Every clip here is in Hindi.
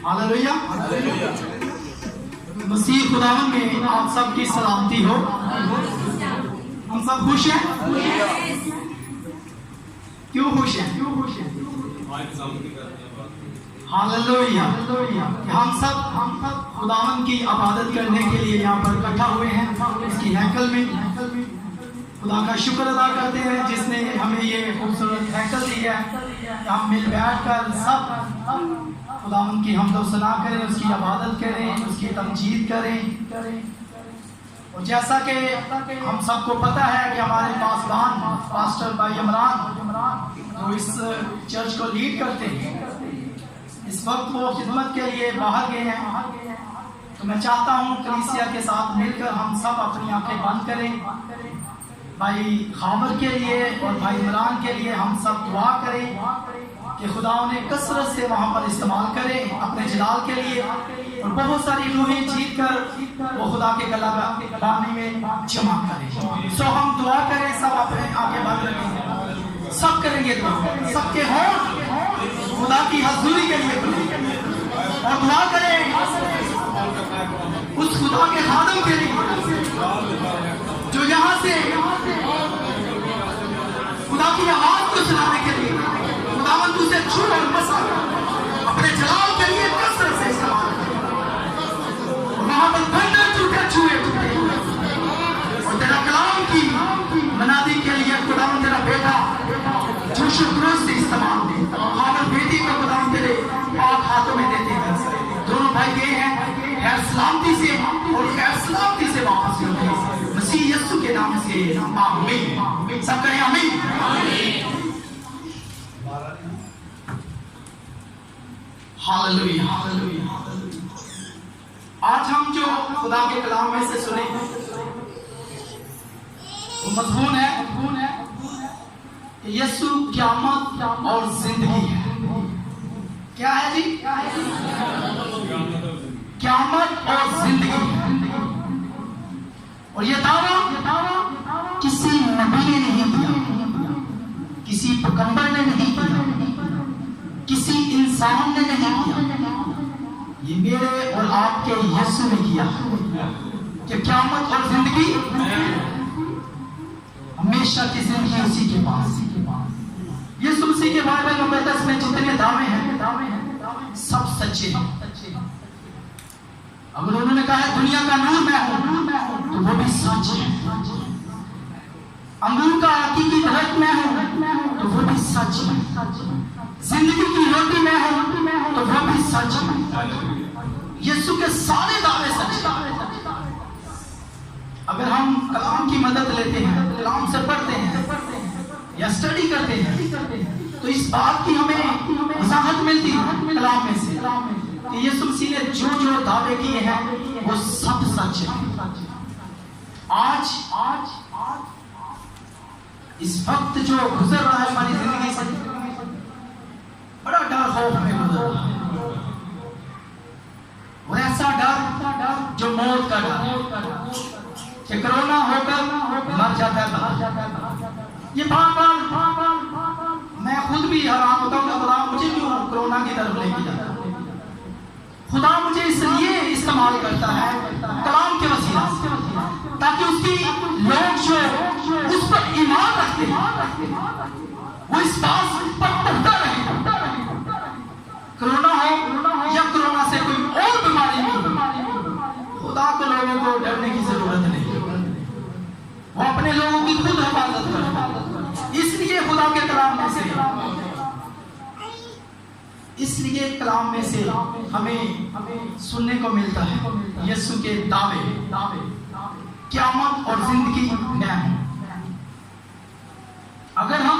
हालेलुया। मसीह खुदावन में आप सबकी सलामती हो। हम सब खुश हैं? क्यों खुश हैं? हालेलुया। हम सब खुदावन की इबादत करने के लिए यहाँ पर इकट्ठा हुए हैं इसकी हैकल में। खुदा का शुक्र अदा करते हैं जिसने हमें ये खूबसूरत हैकल दी है। हम मिल बैठ कर सब खुदावन की हमदो सना करें, उसकी इबादत करें, उसकी तमजीद करें। और जैसा कि हम सबको पता है कि हमारे पासवान पास्टर भाई इमरान जो इस चर्च को लीड करते हैं, इस वक्त वो खिदमत के लिए बाहर गए हैं। तो मैं चाहता हूँ कलीसिया के साथ मिलकर हम सब अपनी आंखें बंद करें। भाई खाबर के लिए और भाई इमरान के लिए हम सब दुआ करें कि खुदा उन्हें कसरत से वहाँ पर इस्तेमाल करें अपने जलाल के लिए, और बहुत सारी रूहें जीत कर वो खुदा के कलाम में जमा करें। सो हम दुआ करें, सब अपने आगे बंद रखेंगे, सब करेंगे दुआ, सबके हों खुदा की हजूरी के लिए और दुआ करें उस खुदा के खादम के लिए जो यहाँ से खुदा की आवाज को सुनाने के लिए खुदावंद उसे छू और बसा अपने जलाल के लिए कसरत से इस्तेमाल करें। वहां पर बंदर टूटे छुए और तेरा कलाम की मनादी के लिए खुदावंद तेरा बेटा जोश क्रोध से इस्तेमाल दे। खाबर बेटी को खुदावंद तेरे पाक हाथों में देते हैं। दोनों भाई गए हैं खैर सलामती से और खैर सलामती से वापस लौटे मसीह यीशु के नाम से आमीन। सब कहें आमीन। हालेलुया। आज हम जो खुदा के कलाम में से सुने वो मजमून है कि यीशु क़यामत और जिंदगी है। क्या है जी? क़यामत और जिंदगी है। और ये दावा किसी नबी ने नहीं किया, किसी पैगंबर ने नहीं किया, किसी इंसान ने नहीं किया, ये मेरे और आपके यीशु ने किया कि क़यामत और जिंदगी हमेशा की जिंदगी उसी के पास। यीशु मसीह के बाइबल मुकद्दस में जितने दावे हैं सब सच्चे हैं। अगर उन्होंने कहा है दुनिया का नूर मैं हूं तो वो भी सच है। अंगूर का हकीकी दरख्त मैं हूं तो वो भी सच है। जिंदगी की रोटी मैं हूं तो वो भी सच है। यीशु के सारे दावे सच हैं। अगर हम कलाम की मदद लेते हैं, कलाम से पढ़ते हैं या स्टडी करते हैं तो इस बात की हमें वजाहत मिलती है कलाम में से कि यीशु मसीह ने जो जो दावे किए हैं वो सब सच है। आज इस वक्त जो गुजर रहा है हमारी जिंदगी से बड़ा डर खौफ में गुजर रहा है। वो ऐसा डर जो मौत का डर कि कोरोना होकर मर जाता है। ये बार मैं खुद भी हैरान होता हूँ, खुदा मुझे क्यों कोरोना की तरफ लेके जाता है। खुदा मुझे इसलिए इस्तेमाल करता है कलाम के वसीला से ताकि उसकी लोग जो उस पर ईमान रखते हैं वो इस बात पर पढ़ता रहे कोरोना हो या कोरोना से कोई और बीमारी नहीं, खुदा को लोगों को डरने की जरूरत नहीं। वो अपने लोगों की खुद हिफाजत करता। इसलिए खुदा के कलाम में से हमें सुनने को मिलता है यीशु के दावे क़यामत और जिंदगी मैं हूं। अगर हम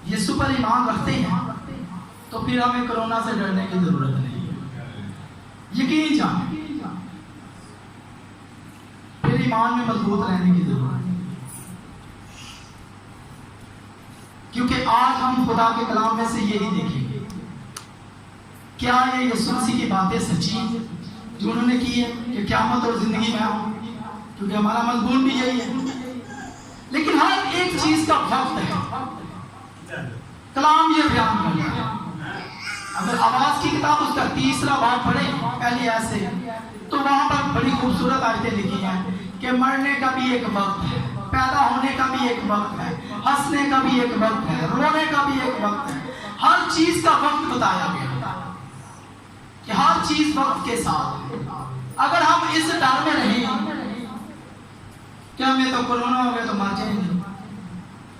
यीशु पर ईमान रखते हैं तो फिर हमें कोरोना से डरने की जरूरत नहीं है। यकीन जाने फिर ईमान में मजबूत रहने की जरूरत है, क्योंकि आज हम खुदा के कलाम में से यही देखेंगे क्या ये यीशु मसीह की बातें सच्ची हैं जो उन्होंने की है कि क़यामत और जिंदगी में हूं, क्योंकि हमारा मजबूर भी यही है। लेकिन हर एक चीज का वक्त है। कलाम ये बयान करता है तीसरा बाब पढ़े पहली आयत से, तो वहां पर बड़ी खूबसूरत आयतें लिखी हैं कि मरने का भी एक वक्त है, पैदा होने का भी एक वक्त है, हंसने का भी एक वक्त है, रोने का भी एक वक्त है। हर चीज का वक्त बताया गया कि हर चीज वक्त के साथ। अगर हम इस डर में रहें कि हमें तो कोरोना हो गया तो मर जाएंगे,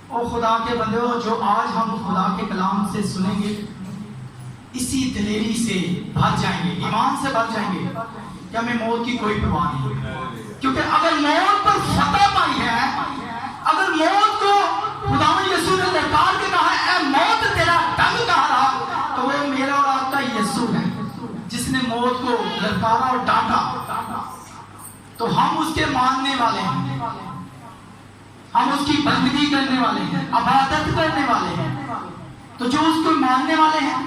और खुदा के बंदे हो, जो आज हम खुदा के कलाम से सुनेंगे इसी दिलेरी से भर जाएंगे, ईमान से भर जाएंगे कि हमें मौत की कोई परवाह नहीं। क्योंकि अगर मौत पर फतह पाई है, अगर मौत को खुदावंद यीशु ने ललकार के कहा है, ए मौत तेरा डंग कहा रहा, तो वो मेरा और आपका यीशु है जिसने मौत को ललकारा और डांटा। तो हम उसके मानने वाले हैं, हम उसकी बंदगी करने वाले हैं, इबादत करने वाले हैं। तो जो उसको मानने वाले हैं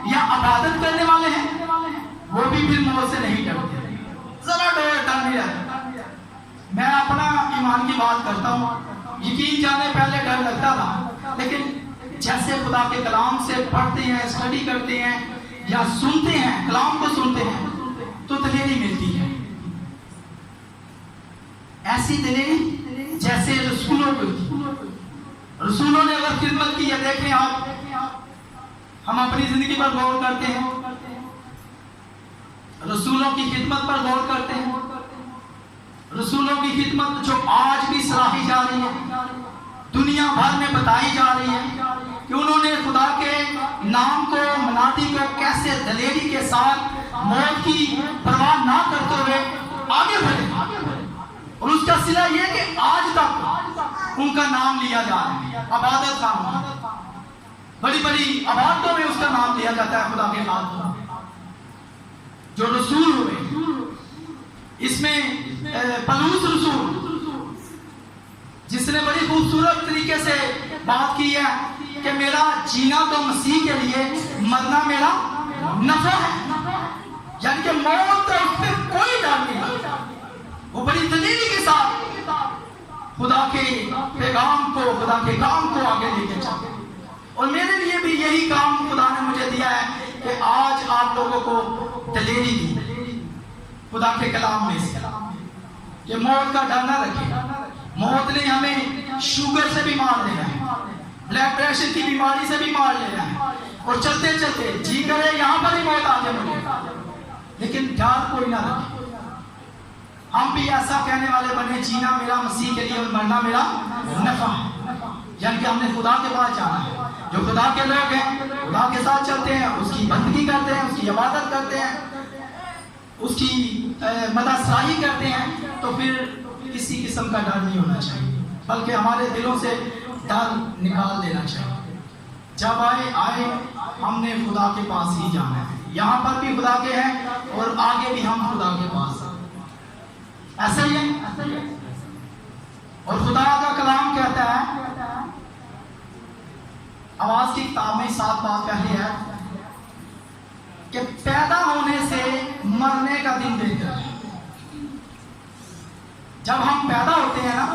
या इबादत करने वाले हैं, वो भी फिर मौत से नहीं डरते, जरा डर नहीं रहता। मैं अपना ईमान की बात करता हूँ, यकीन जाने पहले डर लगता था, लेकिन जैसे खुदा के कलाम से पढ़ते हैं, स्टडी करते हैं या सुनते हैं, कलाम को सुनते हैं, तो दिलेरी मिलती है। ऐसी दिलेरी जैसे रसूलों को, रसूलों ने अगर खिदमत की है, देखें आप, हम अपनी जिंदगी पर गौर करते हैं, रसूलों की खिदमत पर गौर करते हैं, रसूलों की खिदमत जो आज भी सराही जा रही है, दुनिया भर में बताई जा रही है कि उन्होंने खुदा के नाम को, मनादी को कैसे दिलेरी के साथ मौत की परवाह ना करते हुए आगे बढ़े। और उसका सिला यह कि आज तक उनका नाम लिया जा रहा है, इबादत का, बड़ी बड़ी इबादतों में उसका नाम लिया जाता है खुदा के नाम। जो रसूल हुए, इसमें पलूस रसूल, जिसने बड़ी खूबसूरत तरीके से बात की है कि मेरा जीना तो मसीह के लिए, मरना मेरा नफा है, यानी कि मौत का उसमें कोई डर नहीं। वो बड़ी दलीली के साथ खुदा के पैगाम को, खुदा के काम को आगे लेके चलते। और मेरे लिए भी यही काम खुदा ने मुझे दिया है कि आज आप लोगों को दलेरी दी खुदा के कलाम में से कि मौत का डर ना रखें। मौत ने हमें शुगर से भी मार देना है, ब्लड प्रेशर की बीमारी से भी मार लेना है, और चलते चलते जी करे यहाँ पर ही मौत आ जाए मुझे, लेकिन डर कोई ना रखे। हम भी ऐसा कहने वाले बने, जीना मेरा मसीह के लिए और मरना मेरा नफा है, यानी कि हमने खुदा के पास जाना है। जो खुदा के लोग हैं, खुदा के साथ चलते हैं, उसकी बंदगी करते हैं, उसकी इबादत करते हैं, उसकी मददसाई करते हैं, तो फिर किसी किस्म का डर नहीं होना चाहिए, बल्कि हमारे दिलों से डर निकाल देना चाहिए। जब आए हमने खुदा के पास ही जाना है, यहाँ पर भी खुदा के हैं और आगे भी हम खुदा के पास, ऐसा ही है। और खुदा का कलाम कहता है, आवाज की किताब में 7 बात पहले है कि पैदा होने से मरने का दिन बेहतर है। जब हम पैदा होते हैं ना,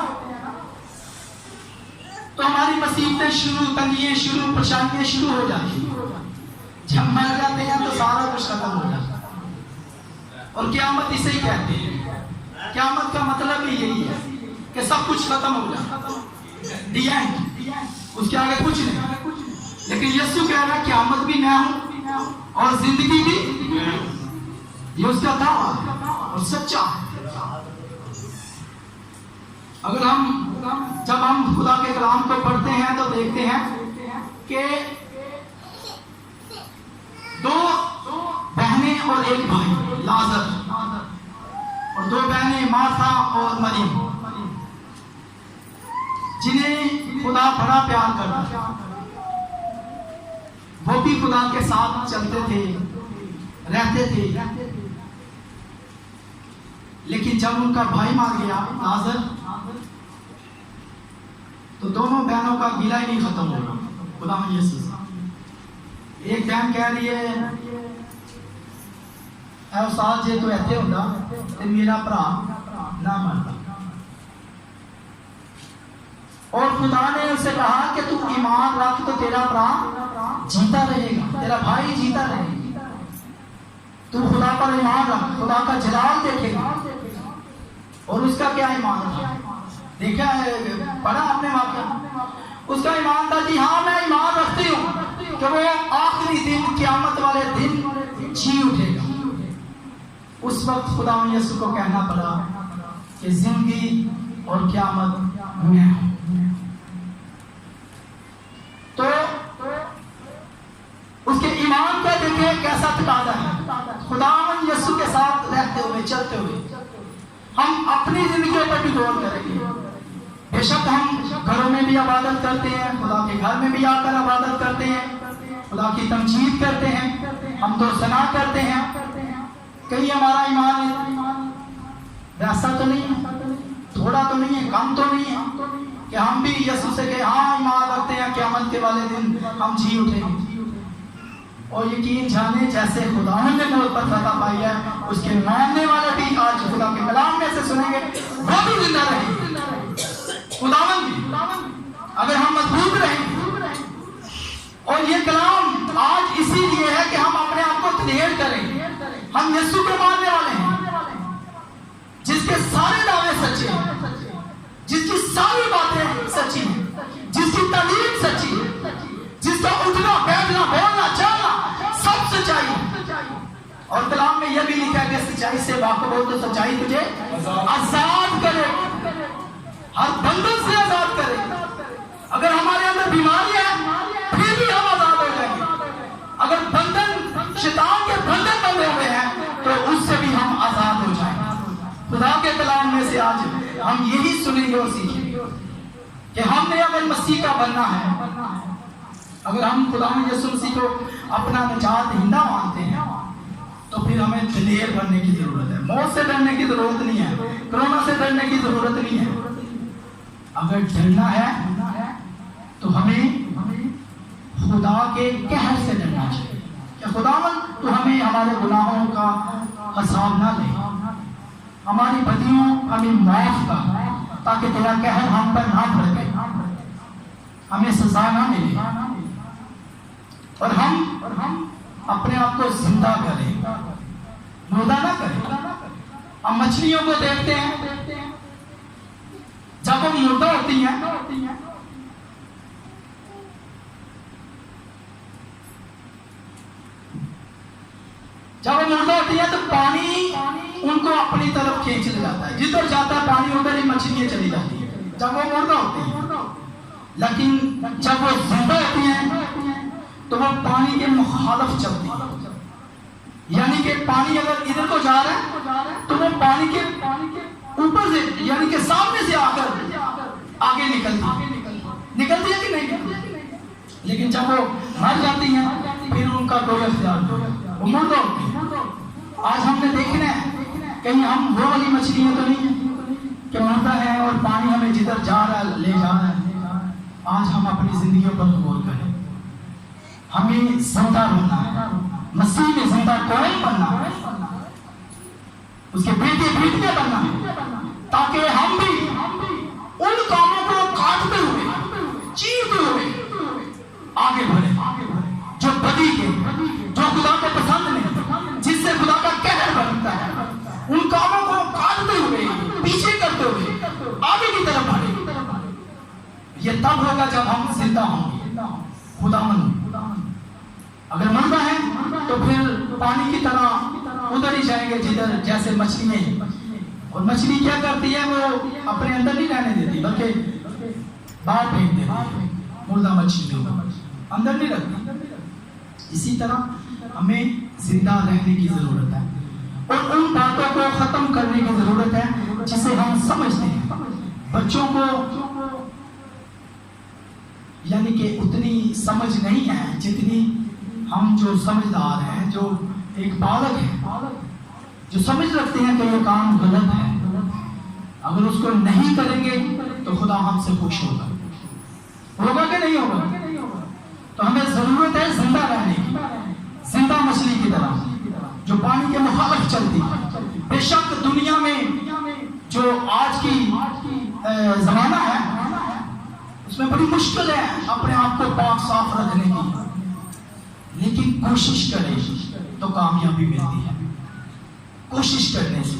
तो हमारी मुसीबतें शुरू, तंगियां शुरू, परेशानियां शुरू हो जाती हैं। जब मर जाते हैं तो सारा कुछ खत्म हो जाता है। और क़यामत इसे ही कहते हैं। क़यामत का मतलब ही यही है कि सब कुछ खत्म हो जाता, दी एंड, उसके आगे कुछ नहीं। लेकिन यीशु कह रहा है क़यामत भी मैं हूं और जिंदगी भी, ये उसका दावा है और सच्चा है। अगर जब हम खुदा के कलाम को पढ़ते हैं तो देखते हैं कि 2 बहनें और 1 भाई, लाजर, और 2 बहनें मार्था और मरियम, जिन्हें खुदा बड़ा प्यार करता था। वो भी खुदा के साथ चलते थे, रहते थे, लेकिन जब उनका भाई मार गया लाजर, तो दोनों बहनों का गिला ही नहीं खत्म होगा। खुदा यीशु, एक बहन कह रही है, उस्ताद जे तो ऐसे होता तो मेरा भरा ना मरता। और खुदा ने उसे कहा कि तू ईमान रख तो तेरा भरा जीता रहेगा, तेरा भाई जीता रहेगा। तू खुदा पर ईमान रख, खुदा का जलाल देखेगा। और उसका क्या ईमान था? देखा है, पढ़ा आपने वाक़या। उसका ईमान था कि हाँ मैं ईमान रखती हूँ कि वो आखिरी दिन, क़यामत वाले दिन जी उठेगा। उस वक्त खुदा यीशु को कहना पड़ा कि जिंदगी और क़यामत मैं हूँ। तो उसके ईमान का देखिए कैसा तकाजा है। खुदावन यीशु के साथ रहते हुए, चलते हुए हम अपनी जिंदगियों पर भी गौर करेंगे। बेशक हम घरों में भी इबादत करते हैं, खुदा के घर में भी आकर इबादत करते हैं, खुदा की तमजीद करते हैं, हम तो सना करते हैं। कहीं हमारा ईमान वैसा तो नहीं है, थोड़ा तो नहीं है, कम तो नहीं है कि हम भी यीशु से कहे हाँ ईमान रखते हैं क़यामत के वाले दिन हम जी उठेंगे। और यकीन जाने जैसे खुदावन ने मुझ पर फतह पाई है, उसके मानने वाले भी आज खुदा के कलाम में से सुनेंगे, वो भी जिंदा रहेंगे। खुदावन भी, अगर हम मजबूत रहेंगे। और ये कलाम आज इसीलिए है कि हम अपने आप को क्लियर करें। हम यीशु के मानने वाले हैं, जिसके सारे दावे सच्चे हैं, जिसकी सारी बातें सच्ची हैं, जिसकी तालीम सच्ची है, जिसका उठना बैठना बोलना चलना सब सच्चाई है। और कलाम में यह भी लिखा है कि सच्चाई से वाकिफ हो तो सच्चाई तुझे आजाद करे, हर बंधन से आजाद करे। अगर हमारे अंदर बीमारी है फिर भी हम आजाद हो जाएंगे। अगर बंधन शैतान के बंधन बंधे हुए हैं तो उससे भी हम आजाद हो जाएंगे। खुदा के कलाम में से आज हम यही सुनेंगे और सीखेंगे कि हमने अगर मसीह का बनना है, अगर हम खुदा यीशु मसीह को अपना निजात हिंदा मानते हैं तो फिर हमें दिलेर बनने की जरूरत है। मौत से डरने की जरूरत नहीं है, कोरोना से डरने की जरूरत नहीं है। अगर डरना है तो हमें खुदा के कहर से डरना चाहिए कि खुदावन तो हमें हमारे गुनाहों का हिसाब ना ले, हमारी बदियों हमें माफ कर, ताकि तेरा कहर हम पर ना भड़के, हमें सजा ना मिले और हम अपने आप को जिंदा करें, मुर्दा ना करें। हम मछलियों को देखते हैं, जब वो मुर्दा होती हैं तो पानी उनको अपनी तरफ खींच ले जाता है, जिधर जाता है पानी उधर ही मछलियां चली जाती है जब वो मुर्दा होती है। लेकिन जब वो जिंदा होती हैं तो वो पानी के मुखालिफ चलती है, यानी कि पानी अगर इधर को जा रहा है तो वो पानी के ऊपर से यानी कि सामने से आकर आगे निकलती है कि नहीं। लेकिन जब वो मर जाती हैं फिर उनका कोई अख्तियार वो मुर्दा होती है। आज हमने देखना है कहीं हम वो वाली मछलियां तो नहीं है कि मुर्दा है और पानी हमें जिधर जा रहा है ले जा रहा है। आज हम अपनी जिंदगियों पर गौर करें, हमें जिंदा बनना है, मसीह में जिंदा कौन बनना है, उसके बेटियां बनना है, ताकि हम भी उन कामों को काटते हुए चीरते हुए आगे बढ़े जो बदी के, जो खुदा को पसंद नहीं, जिससे खुदा का कहर बनता है। उन कामों को काटते हुए पीछे करते हुए आगे की तरफ बढ़े। यह तब होगा जब हम जिंदा होंगे। खुदावन अगर मरना है तो फिर पानी की तरह उधर ही जाएंगे जिधर जैसे मछलियां हैं। और मछली क्या करती है, वो अपने अंदर नहीं रहने देती बल्कि बाहर फेंक देती है, मुर्दा मछली अंदर नहीं रखती। इसी तरह हमें जिंदा रहने की जरूरत है और उन बातों को खत्म करने की जरूरत है जिसे हम समझते हैं। बच्चों को यानी कि उतनी समझ नहीं है जितनी हम जो समझदार हैं, जो एक बालक है, जो समझ रखते हैं कि ये काम गलत है, अगर उसको नहीं करेंगे तो खुदा हमसे खुश होगा कि नहीं होगा। तो हमें जरूरत है जिंदा रहने की, जिंदा मछली की तरह जो पानी के मुखालिफ चलती है। बेशक दुनिया में जो आज की जमाना है उसमें बड़ी मुश्किल है अपने आप को पाक साफ रखने की, लेकिन कोशिश करें तो कामयाबी मिलती है। कोशिश करने से।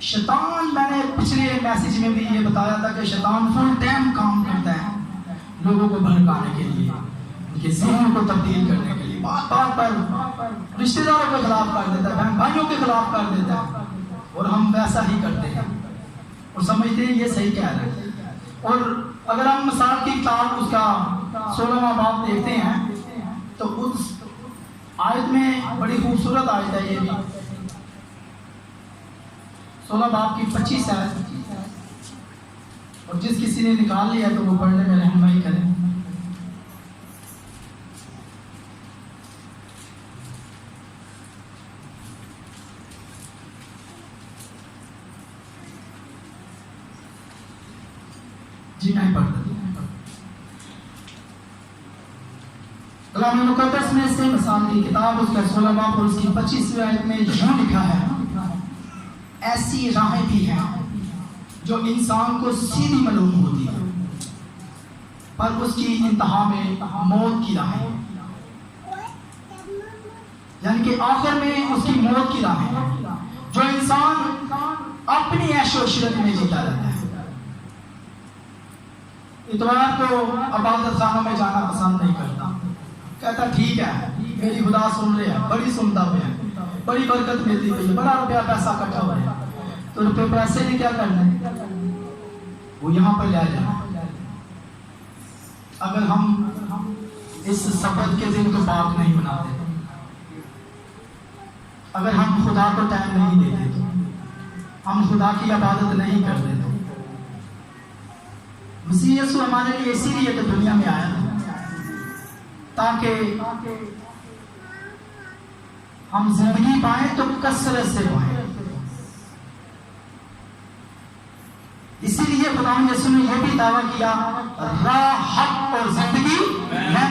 शैतान, मैंने पिछले मैसेज में भी ये बताया था कि शैतान फुल टाइम काम करता है लोगों को भड़काने के लिए, उनके ज़हन को तब्दील करने के लिए, बात बात पर रिश्तेदारों के खिलाफ कर देता है, बहन भाइयों के खिलाफ कर देता है, और हम वैसा ही करते हैं और समझते हैं ये सही कह रहे हैं। और अगर हम मिसाल की किताब उसका 16वां बाब देखते हैं तो उस आयत में बड़ी खूबसूरत आयत है ये भी, 16 बाब की 25 आयत, और जिस किसी ने निकाल लिया तो वो पढ़ने में रहनुमाई करें। जी मैं पढ़ देता हूं। कलाम मुकद्दस में से मिसाल की किताब उसका 16 बाब और उसकी 25वीं आयत में यूं लिखा है, ऐसी राहें भी हैं जो इंसान को सीधी मालूम होती है पर उसकी इंतहा में मौत की राहें, यानी कि आखिर में उसकी मौत की राहें, जो इंसान अपनी ऐशो-इशरत में जीता रहता है। इतवार को इबादत खानों में जाना पसंद नहीं करता, कहता ठीक है मेरी खुदा सुन रहे हैं, बड़ी सुनता पे है, बड़ी बरकत मिलती है, बड़ा रुपया पैसा इकट्ठा हो रहा है, तो रुपये पैसे ने क्या करना है, वो यहाँ पर ले जाना। अगर हम इस सब्त के दिन को पाक नहीं बनाते, अगर हम खुदा को टाइम नहीं देते, तो हम खुदा की इबादत नहीं करते, तो मसीह यीशु हमारे लिए इसीलिए तो दुनिया में आया ताकि हम जिंदगी पाए तो कसरत से पाए। इसीलिए खुदा यीशु ने यह भी दावा किया, राह, हक और जिंदगी मैं।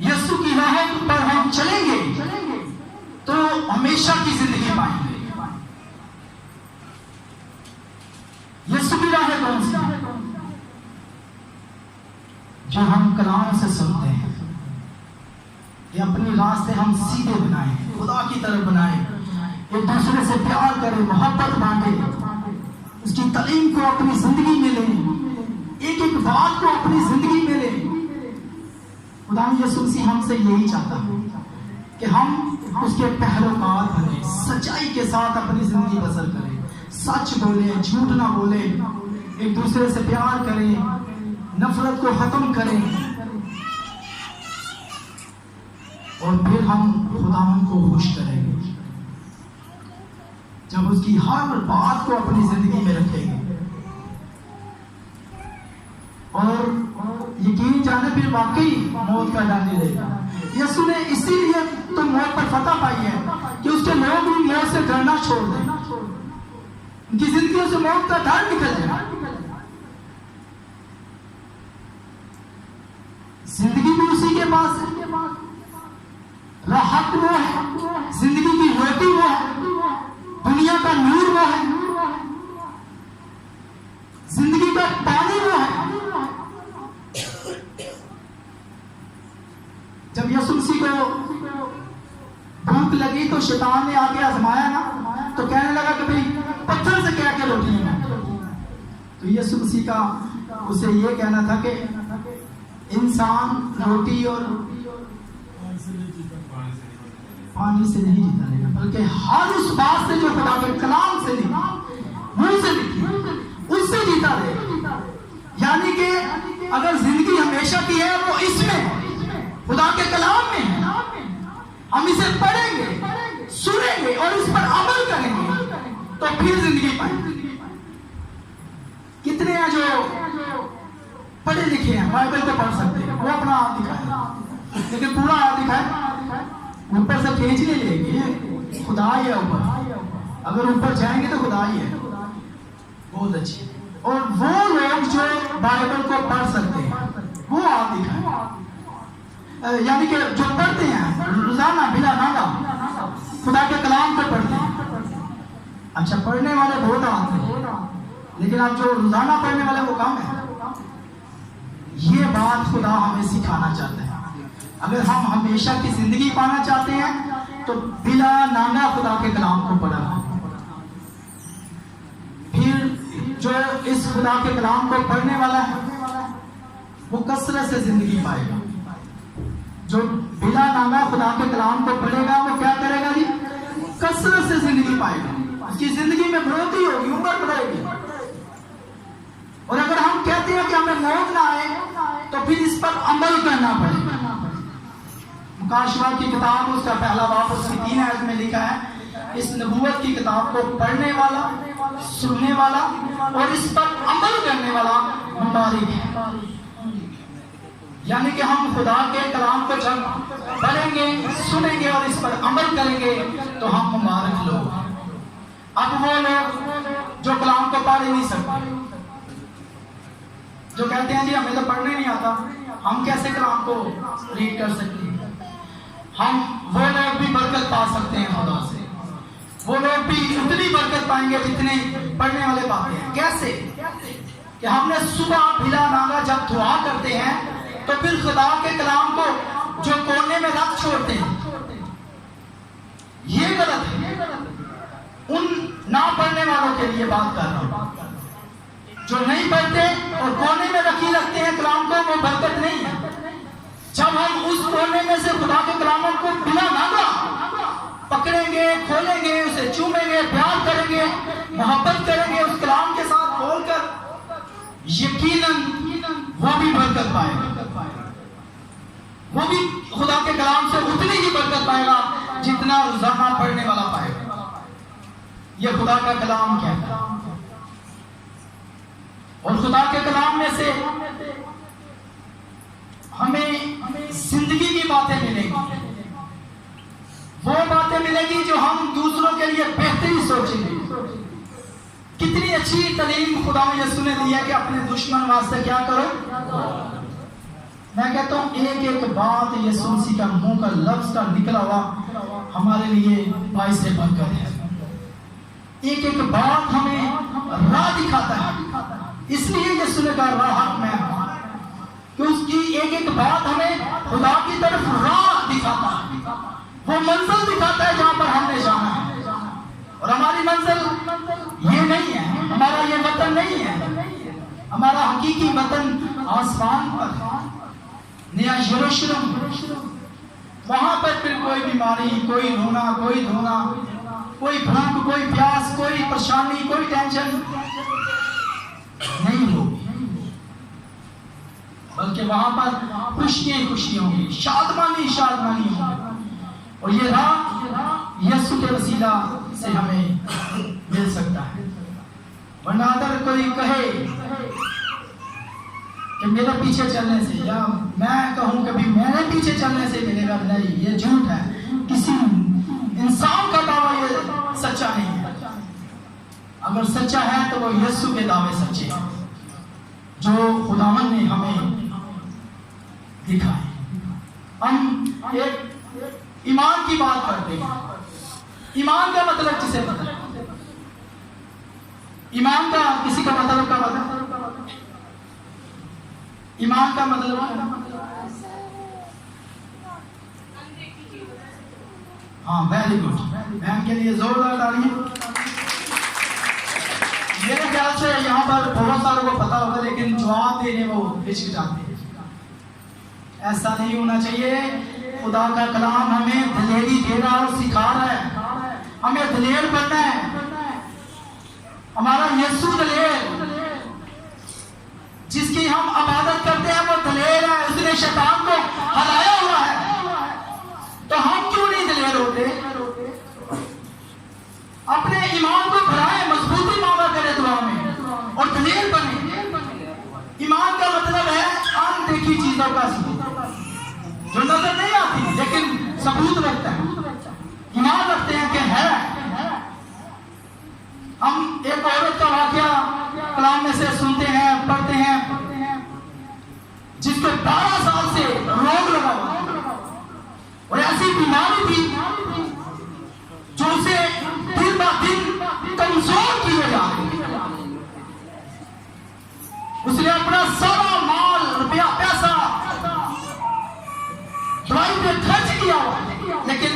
यीशु की राह पर हम चलेंगे तो हमेशा की जिंदगी पाएंगे। यीशु की राह कौन सी? जो हम कलाम से सुनते हैं, ये अपनी रास्ते हम सीधे बनाए, खुदा की तरफ बनाए, एक दूसरे से प्यार करें, मोहब्बत बांटे, उसकी तालीम को अपनी जिंदगी में लें, एक एक बात को अपनी जिंदगी में लें। खुदा यीशु मसीह हमसे यही चाहता है कि हम उसके पैरोकार बने, सच्चाई के साथ अपनी जिंदगी बसर करें, सच बोले, झूठ ना बोले, एक दूसरे से प्यार करें, नफरत को खत्म करें, और फिर हम खुदावन को खुश करेंगे जब उसकी हर बात को अपनी जिंदगी में रखेंगे। और यकीन जाने फिर वाकई मौत का डर नहीं रहेगा। यीशु ने इसीलिए तो मौत पर फतह पाई है कि उसके लोग भी मौत से डरना छोड़ दें, उनकी जिंदगियों से मौत का डर निकल जाए। जिंदगी भी उसी के पास है, राहत वो है, जिंदगी की रोटी वो है, दुनिया का नूर वो है, जिंदगी का पानी वो है। जब यीशु मसीह को भूख लगी तो शैतान ने आके आजमाया ना, तो कहने लगा कि भाई पत्थर से क्या क्या रोटी है। तो यीशु मसीह का उसे ये कहना था कि इंसान रोटी और पानी से नहीं जीता रहेगा, बल्कि हर उस बात से जो खुदा के कलाम से निकली, मुंह से निकली, उससे जीता रहेगा। यानी कि अगर जिंदगी हमेशा की है वो इसमें खुदा के कलाम में है, हम इसे पढ़ेंगे, सुनेंगे और इस पर अमल करेंगे तो फिर जिंदगी पाएंगे। कितने हैं जो पढ़े लिखे हैं, बाइबल को पढ़ सकते हैं, वो अपना आप दिखाए, लेकिन पूरा आप दिखाए, ऊपर से खींच नहीं लेंगे, खुदा ही है ऊपर, अगर ऊपर जाएंगे तो खुदा ही है। बहुत अच्छे। और वो लोग जो बाइबल को पढ़ सकते हैं वो आप दिखाए, यानी कि जो पढ़ते हैं रोजाना बिना नागा खुदा के कलाम को पढ़ते हैं। अच्छा, पढ़ने वाले बहुत आते हैं, लेकिन आप जो रोजाना पढ़ने वाले वो कम है। ये बात खुदा हमें सिखाना चाहता है। अगर हम हमेशा की जिंदगी पाना चाहते हैं तो बिला नागा खुदा के कलाम को पढ़ा, फिर जो इस खुदा के कलाम को पढ़ने वाला है वो कसरत से जिंदगी पाएगा। जो बिला नागा खुदा के कलाम को पढ़ेगा वो क्या करेगा जी? कसरत से जिंदगी पाएगा, उसकी जिंदगी में बढ़ोतरी होगी, उम्र बढ़ेगी। और अगर हम कहते हैं कि हमें मौत ना आए तो फिर इस पर अमल करना पड़ेगा। मुकाशवा की किताब उसका पहला बाब उसकी 3 आयत में लिखा है, इस नबूवत की किताब को पढ़ने वाला, सुनने वाला और इस पर अमल करने वाला मुबारक है। यानी कि हम खुदा के कलाम को जब पढ़ेंगे, सुनेंगे और इस पर अमल करेंगे तो हम मुबारक लोग। अब वो लोग जो कलाम को पढ़ नहीं सकते, जो कहते हैं जी हमें तो पढ़ने नहीं आता, हम कैसे कलाम को रीड कर सकते हैं? हम वो लोग भी बरकत पा सकते हैं खुदा से, वो लोग भी उतनी बरकत पाएंगे जितने पढ़ने वाले पाते हैं। कैसे? कि हमने सुबह बिला नागा जब दुआ करते हैं तो फिर खुदा के कलाम को जो कोने में रख छोड़ते हैं, ये गलत है। उन ना पढ़ने वालों के लिए बात कर रहा हूं, जो नहीं पढ़ते और कोने में रखते हैं कलाम को, वो बरकत नहीं है। जब हम उस कोने में से खुदा के कलामों को बिना नागा पकड़ेंगे, खोलेंगे, उसे चूमेंगे, प्यार करेंगे, मोहब्बत करेंगे उस कलाम के साथ खोलकर, यकीनन वो भी बरकत पाएगा। वो भी खुदा के कलाम से उतनी ही बरकत पाएगा जितना रोजाना पढ़ने वाला पाएगा। यह खुदा का कलाम क्या है? और खुदा के कलाम में से हमें जिंदगी की बातें मिलेंगी, वो बातें मिलेगी जो हम दूसरों के लिए बेहतरी सोचेंगे। कितनी अच्छी तालीम खुदा ने यीशु ने दी है कि अपने दुश्मन वास्ते क्या करो। मैं कहता हूं एक एक बात यीशु मसीह का मुंह का लफ्ज का निकला हुआ हमारे लिए बाइस से बरकत है। एक एक बात हमें राह दिखाता है, इसलिए यीशु ने कहा राह मैं हूं, कि उसकी एक एक बात हमें खुदा की तरफ राह दिखाता है, वो मंजिल दिखाता है जहां पर हमने जाना है। और हमारी मंजिल ये नहीं है, हमारा ये वतन नहीं है, हमारा हकीकी वतन आसमान पर है, नया यरूशलेम। वहां पर फिर कोई बीमारी, कोई रोना, कोई धोना, कोई भूख, कोई प्यास, कोई परेशानी, कोई टेंशन नहीं होगी, बल्कि वहां पर खुशियां खुशियां होंगी, शादमानी शादमानी होंगी। और ये राह यीशु के वसीला से हमें मिल सकता है। वरना अगर कोई कहे कि मेरे पीछे चलने से, या मैं कहूं कभी मेरे पीछे चलने से मिलेगा, नहीं, ये झूठ है। किसी इंसान का दावा ये सच्चा नहीं है। अगर सच्चा है तो वो यीशु के दावे सच्चे हैं जो खुदावन ने हमें दिखाए। हम एक ईमान की बात करते हैं। ईमान का मतलब किसे पता है? ईमान का किसी का मतलब का पता है? ईमान का मतलब हाँ, वेरी गुड, बहन के लिए जोरदार तालियां। मेरे ख्याल से यहाँ पर बहुत सारों को पता होगा, लेकिन जवाब देने वो हिचकिचाते हैं। ऐसा नहीं होना चाहिए। खुदा का कलाम हमें दिलेरी दे रहा और सिखा रहा है, हमें दिलेर बनना है। हमारा यीशु दिलेर, जिसकी हम इबादत करते हैं, वो दिलेर है। उसने शैतान को हराया हुआ है, तो हम क्यों नहीं दिलेर होते? अपने ईमान को बढ़ाएं, मजबूती मांगा करें दुआ में और दिलेर बने। ईमान का मतलब है अनदेखी चीजों का सबूत, जो नजर नहीं आती लेकिन सबूत रखता है। ईमान रखते हैं कि है। हम एक औरत का वाकया कलाम में से सुनते हैं, पढ़ते हैं, जिसको 12 साल से रोग लगा हुआ और ऐसी बीमारी थी जो उसे दिन ब दिन कमजोर किए जा रही। उसने अपना सारा माल, रुपया, पैसा दवाई पे खर्च किया, लेकिन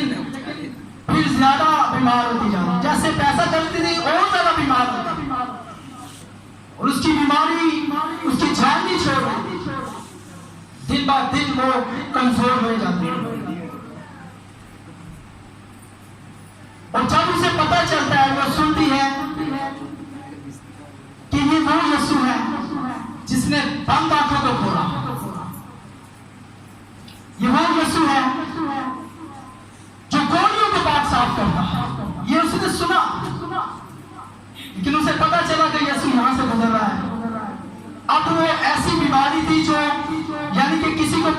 फिर ज्यादा बीमार होती जाती, जैसे पैसा करती थी और ज्यादा बीमार होती, और उसकी बीमारी उसकी जान नहीं छोड़ रही, दिन ब दिन वो कमजोर हो जाती है। और जब उसे पता चलता है, वो सुनती है कि ये वो यीशु है जिसने बंद आंखों को खोला, ये वो यीशु है जो गोलियों के पास साफ करता, ये उसने सुना, लेकिन उसे पता चला कि यीशु यहां से गुजर रहा है। अब वो ऐसी बीमारी थी जो यानी कि किसी को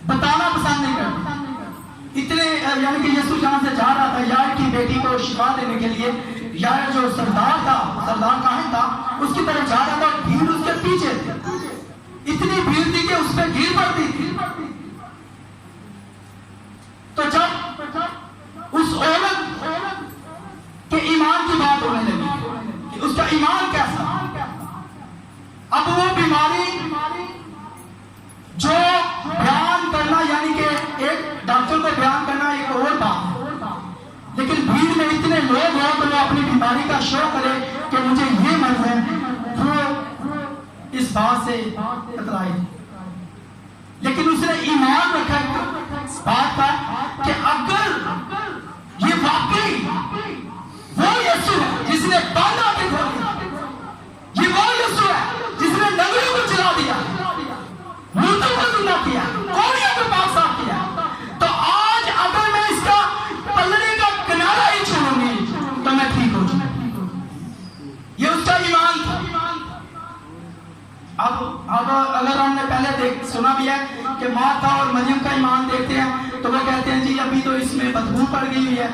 बताना पसंद नहीं करती, इतने यानी कि यीशु जहां से जा रहा था यार की बेटी को शिफा देने के लिए, यार जो सरदार था, सरदार कहां था, उसकी तरफ जा रहा था, भीड़ उसके पीछे थी, इतनी भीड़ थी कि उस पर गिर पड़ती थी। तो जब उस औरत के ईमान की बात होने लगी कि उसका ईमान कैसा, अब वो बीमारी जो बयान करना यानी कि एक डॉक्टर को बयान करना एक और बात है, लेकिन भीड़ में इतने लोग हो तो वो अपनी बीमारी का शो करे कि मुझे ये मर्ज है, वो इस बात से कतराई, लेकिन उसने ईमान रखा इस बात का कि अगर ये वाकई वो यीशु है जिसने बंद आंखें खोली, ये वो यीशु है जिसने नगरों को चला दिया, मूर्तों को जिंदा किया, कोड़ियों को पाक साफ किया, तो आज अगर मैं इसका पलड़े का किनारा ही छोड़ूंगी तो मैं ठीक हो जाऊंगी। ये उसका ईमान था। अब अगर हमने पहले सुना भी है कि मार्था और मरियम का ईमान देखते हैं तो वो कहते हैं जी अभी तो इसमें बदबू पड़ गई हुई है,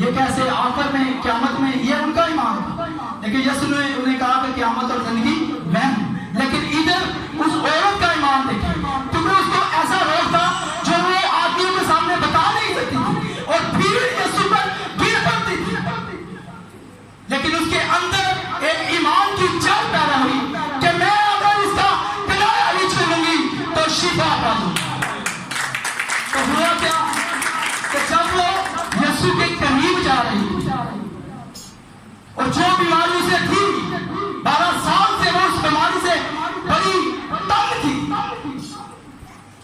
ये कैसे आखिर में क़यामत में, ये उनका ईमान था। लेकिन यीशु ने उन्हें कहा कि क़यामत और जिंदगी मैं हूं। लेकिन इधर उस औरत का ईमान देखिए, क्योंकि उसको ऐसा रोग था जो वो आदमियों के सामने बता नहीं सकती थी और भीड़ यीशु पर गिर पड़ती थी, लेकिन उसके अंदर एक ईमान की जड़ पैदा हुई कि मैं अगर इसका किनारा नहीं छोड़ूंगी तो शिफा पाऊंगी। तो हुआ क्या कि जब वो यीशु के करीब जा रही और जो बीमारी उसे थी 12 साल से, वो उस बीमारी से बड़ी तंग थी,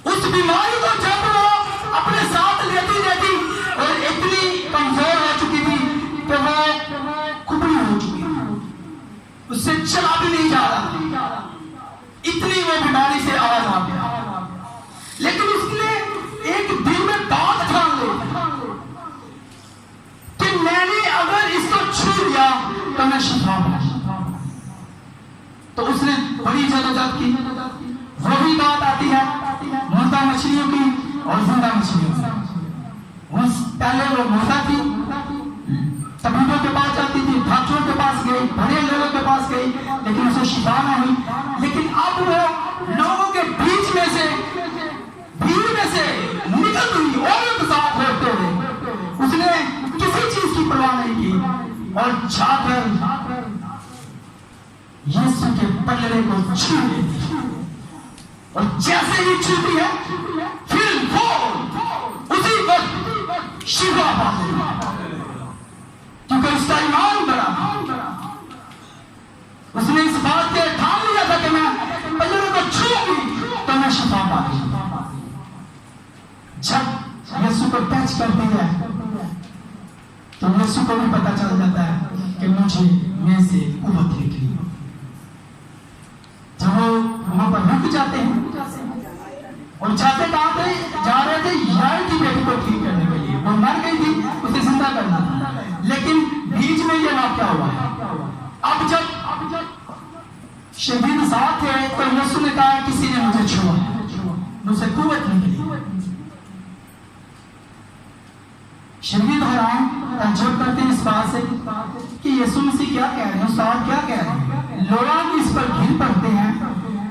उस बीमारी को जब वो अपने साथ लेती और इतनी कमजोर हो चुकी थी कि वो कुबड़ी हो चुकी थी, उससे चला भी नहीं जा रहा, इतनी वो बीमारी से आवाज आ गया। लेकिन उसने एक दिन में बात ठान ली कि मैंने अगर इसको छू लिया तो मैं शिफा पाऊंगा। तो उसने बड़ी जदोजहद की। वही बात आती है मुर्दा मछलियों की और जिंदा मछलियों की। पहले वो मुर्दा थी, तबीबों के पास जाती थी, डॉक्टरों के पास गई, बड़े लोगों के पास गई, लेकिन उसे शिफा न हुई। लेकिन अब वो लोगों के बीच में से, भीड़ में से निकल हुई औरत के साथ होते हुए उसने किसी चीज की परवाह नहीं की और जाकर यीशु के पलड़े को छू लेती, और जैसे ही छूती है फिर वो उसी वक्त शिफा पाती, क्योंकि उसका ईमान बड़ा। उसने इस बात के ठान लिया था कि मैं पलड़े को छूऊंगी तो मैं शिफा पाऊंगी। जब यीशु को टच करती है तो यीशु को भी पता चल जाता है कि मुझे में से कुव्वत निकली। जब वो वहां पर रुक जाते हैं और जाते कहां थे, जा रहे थे यार की बेटी को ठीक करने के लिए, वो मर गई थी, उसे जिंदा करना था, लेकिन बीच में ये वाकया हुआ। अब जब शहीद साथ थे तो यीशु ने कहा किसी ने मुझे छुआ, मुझसे कुव्वत निकली। शहीद हैरान ताज्जुब करते हैं इस बात से कि यीशु मसीह क्या कह रहे हैं, उस्ताद क्या कह रहे हैं। लोग इस पर गिर पड़ते हैं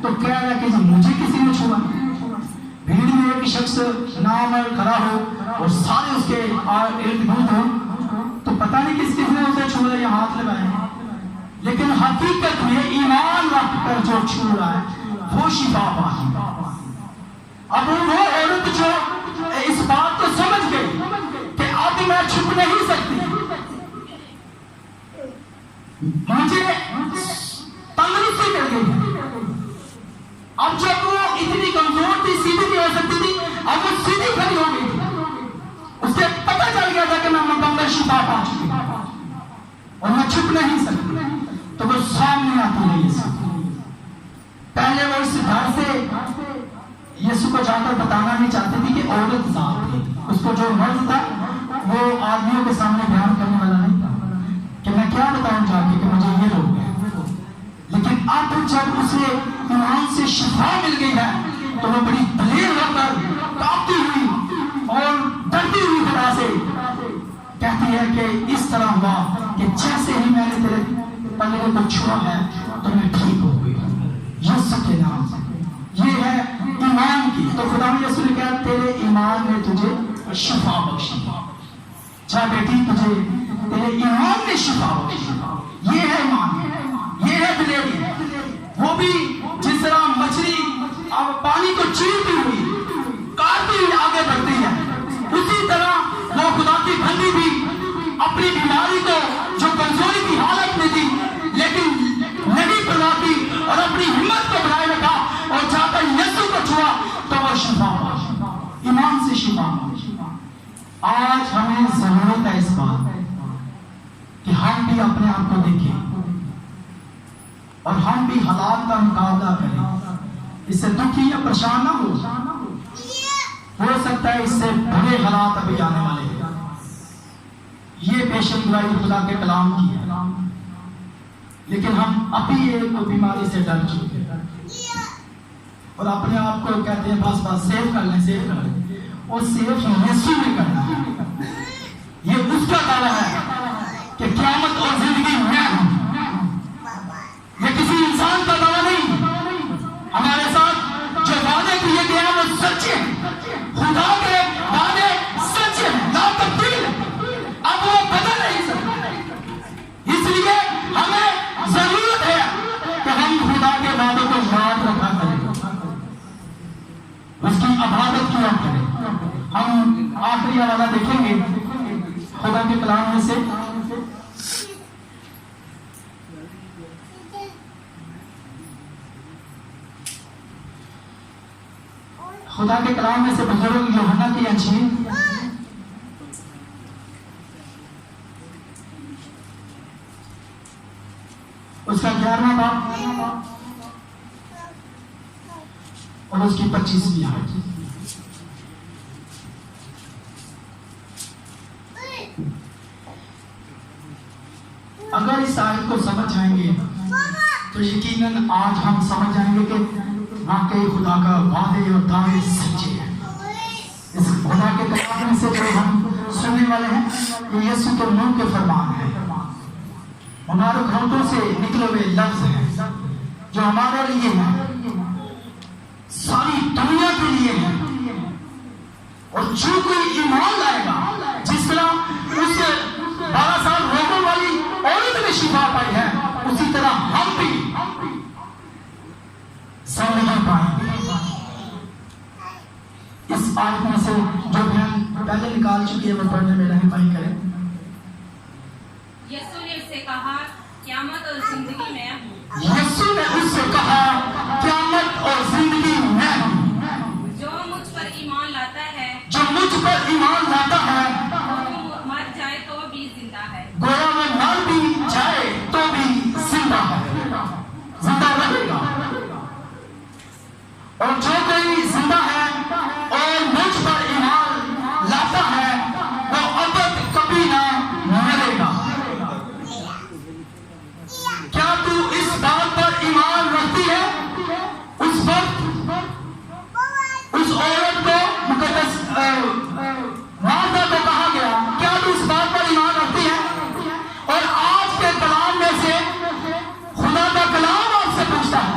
तो कह रहा है कि मुझे किसी ने छुआ। भीड़ में एक शख्स नामर खड़ा हो और सारे उसके इर्द गिर्द हो तो पता नहीं किसने उसे छुआ या हाथ लगाया, लेकिन हकीकत में ईमान रखकर जो छू रहा है वो शिफा पाएगा। अब वो औरत जो इस बात को समझ गई मुझे तंदुरुस्ती मिल गई है। अब जब वो इतनी कमजोर थी, सीधी नहीं हो सकती थी, अब वो सीधी खड़ी हो गई थी। उसे पता चल गया था कि मैं मुकम्मल शिफा पा चुकी हूं और मैं छुप नहीं सकती। तो वो सामने आती रही यीशु। पहले वो इस घर से यीशु को जाकर बताना नहीं चाहती थी कि औरत जात थी। उसको जो मर्द था वो आदमियों के सामने बयान करने वाला नहीं था कि मैं क्या बताऊं जाके कि मुझे ये रोग है। लेकिन अब जब उसे ईमान से शिफा मिल गई है तो वो बड़ी दलेर होकर कांपती हुई और डरती हुई खुदा से कहती है कि इस तरह हुआ कि जैसे ही मैंने तेरे पल्ले को छुआ है तो मैं ठीक हो गई यीशु के नाम से। ये है ईमान की। तो खुदा ने यीशु ने कहा तेरे ईमान ने तुझे शिफा बख्शी। जा बेटी तुझे तेरे ईमान ने शिफा बख्शी। ये है ईमान, ये है दिलेरी। वो भी जिस तरह मछली अब पानी को चीरती हुई काटती हुई आगे बढ़ती है, उसी तरह वो खुदा की बंदी भी अपनी बीमारी को जो कमजोरी की हालत में थी लेकिन नहीं परवाती और अपनी हिम्मत को बनाए रखा और जाकर यीशु को छुआ तो वो शिफा पा, ईमान से शिफा। आज हमें जरूरत है इस बात कि हम भी अपने आप को देखें और हम भी हालात का मुकाबला करें। इससे दुखी या परेशान ना हो सकता है इससे बुरे हालात अभी आने वाले हैं। ये पेशन गुआई खुदा के कलाम की है, लेकिन हम अभी एक बीमारी से डर चुके हैं और अपने आप को कहते हैं बस बस सेव कर लें, सेव कर लें। और सेव यीशु में करना है। ये उसका दावा है कि क़यामत और जिंदगी मैं हूं। ये किसी इंसान का दावा नहीं। हमारे साथ जो वादे किए गए हैं वो सच्चे हैं। खुदा के वादे सच्चे हैं, ना तब्दील। अब वो बदल नहीं सकते। इसलिए हमें जरूरत है कि हम खुदा के वादों को याद रखा करें, उसकी इबादत किया करें। हम आखिरी वाला देखेंगे खुदा के कलाम में से। खुदा के कलाम में से बुजुर्ग यूहन्ना की अंजील उसका 11वां बाब और उसकी 25वीं आयत। अगर इस आयत को समझ जाएंगे तो यकीनन आज हम समझ जाएंगे कि वाकई खुदा का वादे और दावे सच्चे हैं। इस खुदा के कलाम में से जो हम सुनने वाले हैं ये यीशु के मुंह के फरमान है, हमारे होठों से निकले हुए लफ्ज हैं जो हमारे लिए हैं, सारी दुनिया के लिए है। और जो कोई ईमान लाएगा, जिस तरह उस 12 साल रोगों वाली औरत ने शिफा पाई है, उसी तरह हम भी जिंदगी पाएंगे। इस आयत में से जो बयान पहले निकाल चुकी है वो पढ़ने में रहनुमाई करें। यीशु ने उससे कहा क़यामत और जिंदगी मैं हूँ। यीशु ने उससे कहा क़यामत और जिंदगी मैं हूँ। जो मुझ पर ईमान लाता है, जो मुझ पर ईमान लाता है, वो मर जाए तो भी जिंदा है। गोया में मर भी जाए तो भी जिंदा है, जिंदा रहेगा। और जो कोई जिंदा है और मुझ पर ईमान लाता है वो अब कभी ना मरेगा। क्या तू इस बात पर ईमान रखती है? उस वक्त उस औरत को मुकद्दस मार्था को कहा गया, क्या तू इस बात पर ईमान रखती है? और आज के कलाम में से खुदा का कलाम आपसे पूछता है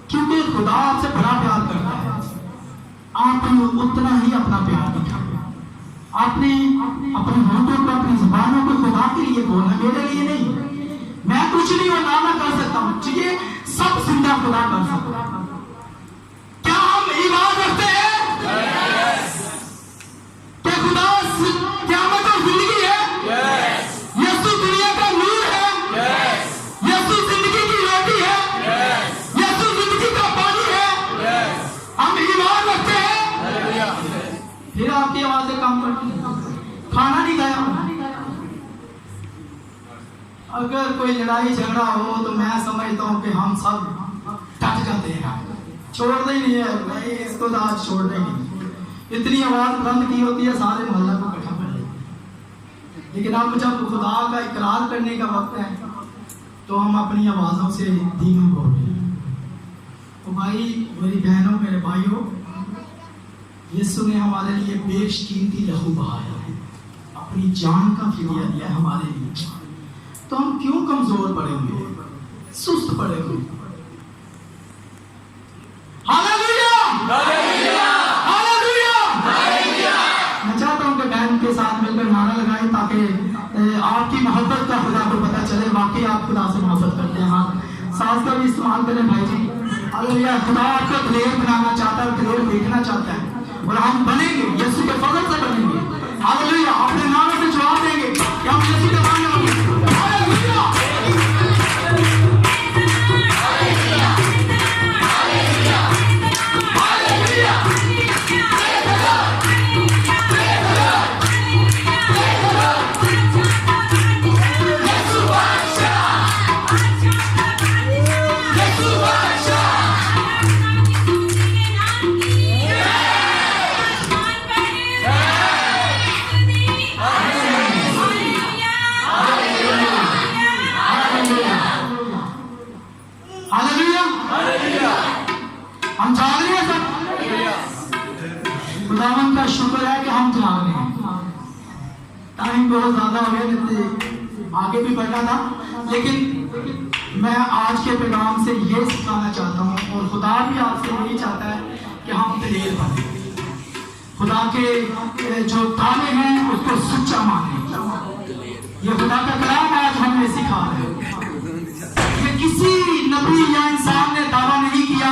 क्योंकि खुदा आपसे बड़ा प्यार करता है। आप उतना ही अपना प्यार दिखाओ। आपने अपने होठों को, अपनी जुबानों को खुदा के लिए बोलना, मेरे लिए नहीं। मैं कुछ नहीं और ना कर सकता हूँ, चाहिए सब जिंदा खुदा कर सकता है। क्या हम ईमान रखते हैं कि खुदा क़यामत और जिंदगी है? यीशु दुनिया का नूर है। यीशु जिंदगी की रोटी है। यीशु जिंदगी का पानी है। हम ईमान रखते हैं। फिर आपकी आवाजें काम करती हैं। खाना नहीं खाया, अगर कोई लड़ाई झगड़ा हो तो मैं समझता हूँ कि हम सब डट जाते हैं, छोड़ते ही नहीं है भाई, इसको तो आज छोड़ने की। इतनी आवाज बंद की होती है, सारे मोहल्ला को इकट्ठा कर लेते। लेकिन अब जब खुदा का इकरार करने का वक्त है तो हम अपनी आवाजों से धीमे बोल रहे हैं। तो भाई, मेरी बहनों, मेरे भाइयों, यीशु ने हमारे लिए बेशकीमती लहू बहाया है, अपनी जान का फिदिया दिया है हमारे लिए। तो हम क्यों कमजोर पड़े हुए, सुस्त पड़े हुए? हालेलुया! हालेलुया! मैं चाहता हूं कि बहन के साथ मिलकर नारा लगाएं ताकि आपकी मोहब्बत का खुदा को पता चले, वाकई आप खुदा से मोहब्बत करते हैं। हाँ, सांस का भी इस्तेमाल करें भाई जी। हालेलुया! खुदा आपको दिलेर बनाना चाहता है, दिलेर देखना चाहता है, और हम बनेंगे, यीशु के फजल से बनेंगे। हालेलुया! अपने नारों से जवाब देंगे कि हम यीशु के मानने वाले हैं। हालेलुया! हम जाग रहे हैं सब। खुदावन का शुक्र है कि हम जाग रहे हैं। टाइम बहुत ज्यादा हो गया, नहीं आगे भी बढ़ना था, लेकिन मैं आज के पैगाम से ये सिखाना चाहता हूँ, और खुदा भी आपसे यही चाहता है कि हम दिलेर बने, खुदा के जो ताने हैं उसको सच्चा माने। ये खुदा का कलाम आज हमें सिखा रहे हैं। किसी नबी या इंसान ने दावा नहीं किया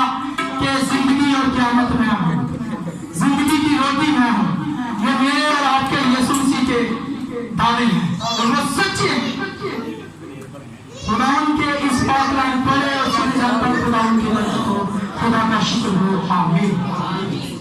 कि जिंदगी और क़यामत में हूँ, जिंदगी की रोटी मैं हूँ। ये मेरे और आपके यीशु मसीह के दावे हैं, और वो सच्चे हैं। खुदा के इस बात लाइन पढ़े और सुने जाकर खुदा की बरकत हो। खुदा का शुक्र हो। आमीन।